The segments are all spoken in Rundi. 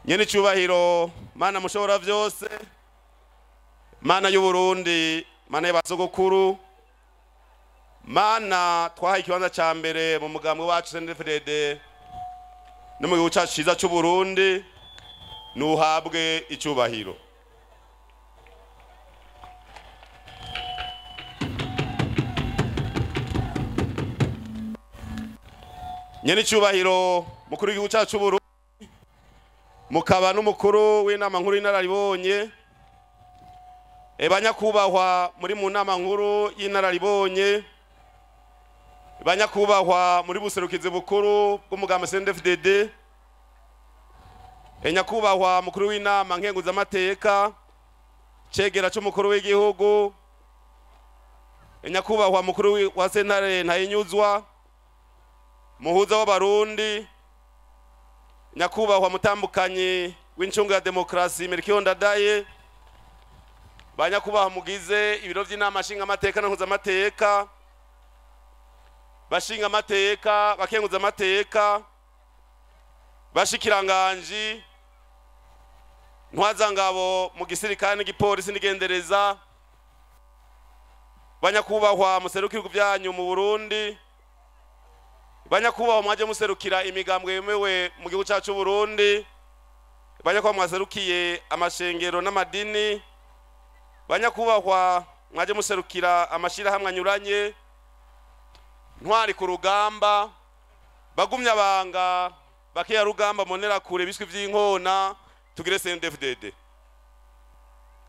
nyene cyubahiro mana mushobora vyose, mana y'u Burundi, mana y'abasogokuru, mana twahaye ikibanza ca mbere mu mugambwe wacu CNDD-FDD no mu gihugu cacu ciza c'u Burundi, nuhabwe icubahiro. Nyene cyubahiro mukuru w'igihugu cacu c'u Burundi, mukaba n'umukuru w'inama nkuru y'inararibonye, banyakubahwa muri mu nama nkuru y'inararibonye, banyakubahwa muri buserukizi bukuru bw'umugambwe CNDD-FDD, nyakubahwa mukuru w'inama nkenguzamateka, cegera c'umukuru w'igihugu, nyakubahwa mukuru wa sentare ntayinyuzwa, muhuza w'abarundi, nyakubahwa mutambukanyi w'incungu ya demokrasi Melchior Ndadaye, banyakubahwa mugize ibiro vy'inama nshingamateka na nkenguzamateka, bashingamateka, bakenguzamateka, bashikiranganji, ntwazangabo mu gisirikare n'igipolisi n'igendereza, banyakubahwa muserukira byanyu mu Burundi, banyakubahwa mwaje muserukira imigambwe yemewe mu gihugu cyacu Burundi, banyakubahwa mwaserukiye amashengero n'amadini, banyakubahwa mwaje muserukira amashirahamwe anyuranye, ntwari ku rugamba, bagumya banga bakeya rugamba monera kure biswi vy'inkona, tugire CNDD-FDD.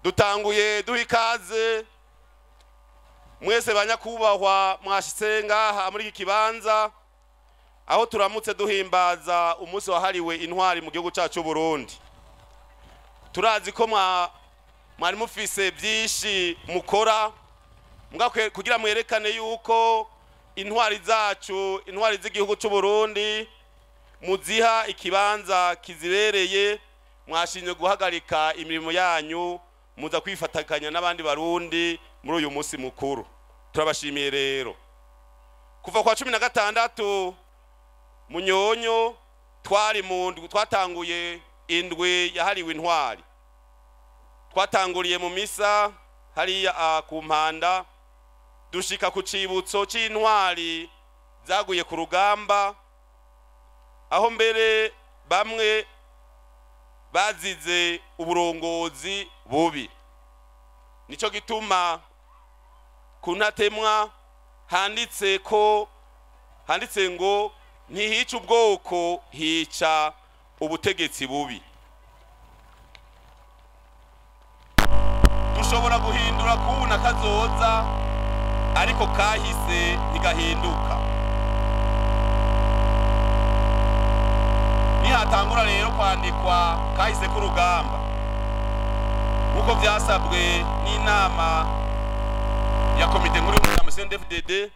Dutanguye duha ikaze mwese banyakubahwa mwashitse ngaha muri iki kibanza, aho turamutse duhimbaza umunsi wahariwe intwari mu gihugu cyacu Burundi. Turazi ko mwari mufise byinshi mukora kugira mwerekane yuko intwari zacu, intwari z'igihugu cy'u Burundi muziha ikibanza kizibereye, mwashinye guhagarika imirimo yanyu muza kwifatakanya n'abandi barundi muri uyu munsi mukuru. Turabashimiye rero. Kuva kwa 16 Munyonyo twatanguye indwi yahariwe intwari. Twatanguriye mu misa hariya ku Mpanda, dushika ku cibutso c'intwari zaguye ku rugamba, aho mbere bamwe bazize uburongozi bubi. Nico gituma kunatemwa handitse ngo ntihica ubwoko, hica ubutegetsi bubi. Dushobora guhindura kuna kazoza, ariko kahise ntigahinduka. Nihatangura rero kwandikwa kahise k'urugamba nkuko vyasabwe n'inama ya komite nkuru y'umugambwe CNDD-FDD,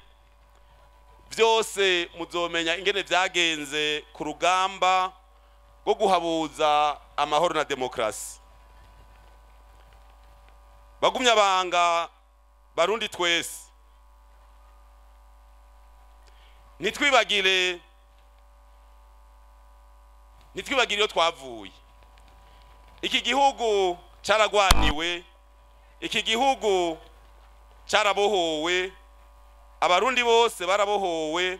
vyose muzomenya ingene vyagenze ku rugamba rwo guhabuza amahoro na demokrasi. Bagumya banga barundi twese, nitwibagire iyo twavuye. Iki gihugu caragwaniwe, iki gihugu carabohowe, abarundi bose barabohowe,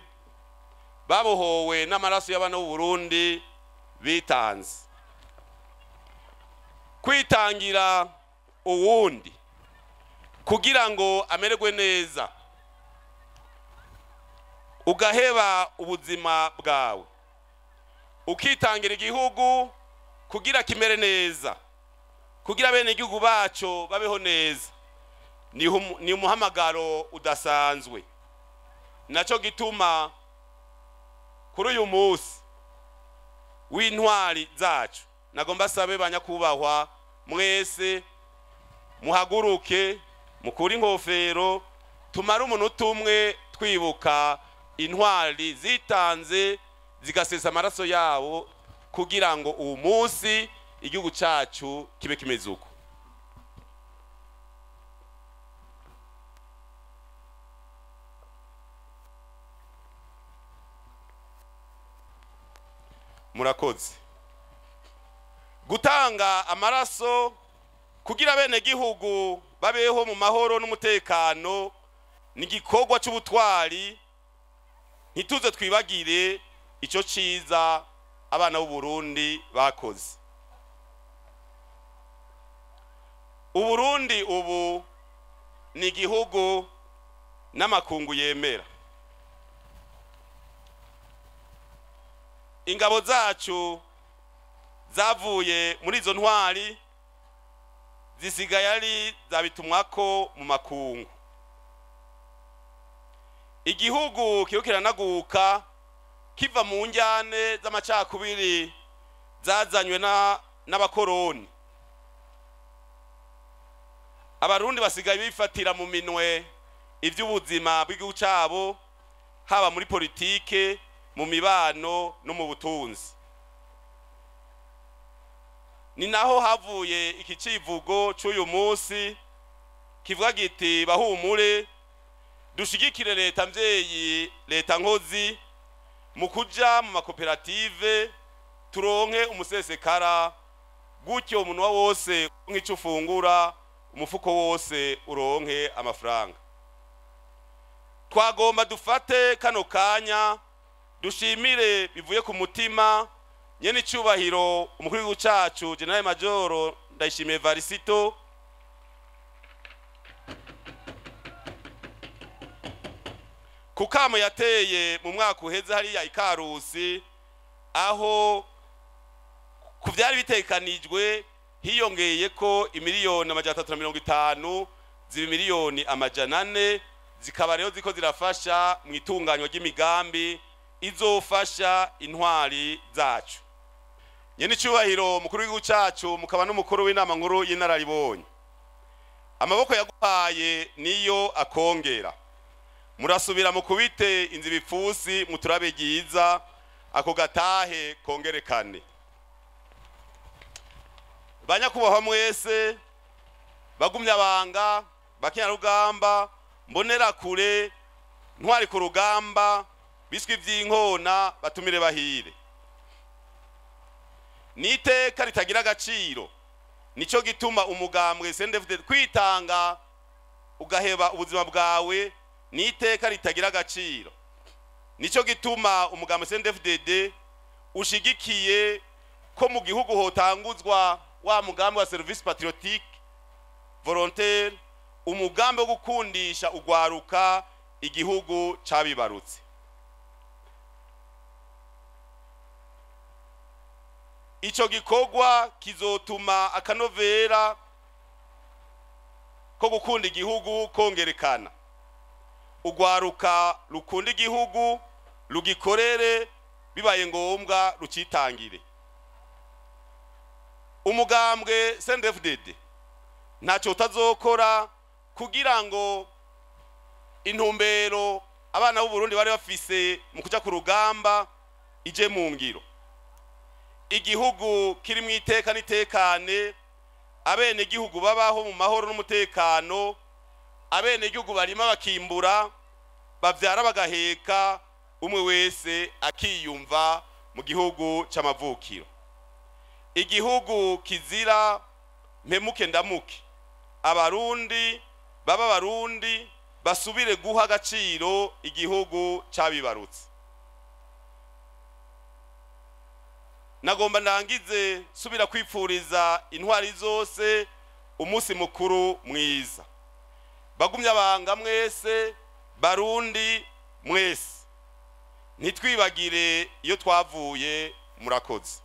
babohowe n'amaraso y'abana b'u Burundi bitanze. Kwitangira uwundi kugira ngo amererwe neza, ugaheba ubuzima bwawe, ukitangira igihugu kugira kimere neza, kugira bene igihugu bacu babeho neza, ni umuhamagaro udasanzwe. Naco gituma kuri uyu munsi w'intwari zacu nagomba sabe banyakubahwa mwese muhaguruke, mukuri inkofero, tumara umunota umwe twibuka intwari zitanze zigasesa amaraso yabo kugira ngo uwo munsi igihugu cacu kibe kimeze uko. Murakoze. gutanga amaraso kugira bene gihugu babeho mu mahoro n'umutekano ni igikorwa cy'ubutwari. Ntituze twibagire icyo ciza abana b'u Burundi bakoze. Uburundi ubu ni igihugu n'amakungu yemera. Ingabo zacu zavuye muri izo ntwari zisigaye ari zabitumwako mu makungu. Igihugu kiriko kiranaguka kiva mu njyane z'amacakubiri zazanywe n'abakoroni. Abarundi basigaye bifatira mu minwe ivy'ubuzima bw'igihugu cabo, haba muri politike, mu mibano no mu butunzi. Ni naho havuye iki civugo c'uyu munsi kivuga giti bahumure dushigikire leta mvyeyi, leta nkozi mu kuja mu makoperative turonke umusesekara, gutyo umunwa wose nk'ico ufungura, umufuko wose uronke amafaranga. Twagomba dufate kano kanya dushimire bivuye ku mutima nyene icubahiro umukuru w'igihugu cacu General Major Ndayishimiye Varisito kukamo yateye mu mwaka uheze hariya Ikarusi, aho kuvyari bitekanijwe hiyongeye ko imiliyoni 350 ziba miliyoni 400, zikaba rero ziko zirafasha mu itunganywa ry'imigambi izofasha intwari zacu. Nyene icubahiro mukuru w'igihugu cacu mukaba n'umukuru w'inama nkuru y'inararibonye, amaboko yaguhaye niyo akongera. Murasubira mu kubite inzi bipfusi muturabe giza ako gatahe kongerekane. Banyakubahwa mwese, bagumya banga, bakinyarugamba, mbonera kure, ntwari ku rugamba, biswi vy'inkona batumire bahire. Niteka ritagira agaciro, nico gituma umugambwe CNDD-FDD kwitanga ugaheba ubuzima bwawe, niteka ritagira agaciro. Nico gituma umugambwe CNDD-FDD ushigikiye ko mu gihugu hotanguzwa wa mugambi wa service patriotique volontaire, umugambi wo gukundisha ugwaruka igihugu cabibarutse. Ico gikorwa kizotuma akanovera ko gukunda igihugu kongerekana. Ugwaruka rukunda igihugu rugikorere, bibaye ngombwa rucitangire. Umugambwe CNDD-FDD ntaco utazokora kugira ngo intumbero abana b'u Burundi bari bafise mu kuja ku rugamba ije mu ngiro. Igihugu kiri mu iteka nitekane, abene igihugu babaho mu mahoro n'umutekano, abene igihugu barima bakimbura, bavyara bagaheka, umwe wese akiyumva mu gihugu c'amavukiro. Igihugu kizira mpemuke ndamuke. Abarundi baba Barundi basubire guha agaciro igihugu cabibarutse. Nagomba ndangize subira kwipfuriza intwari zose umunsi mukuru mwiza. Bagumya banga mwese, Barundi mwese, nitwibagire iyo twavuye. Murakoze.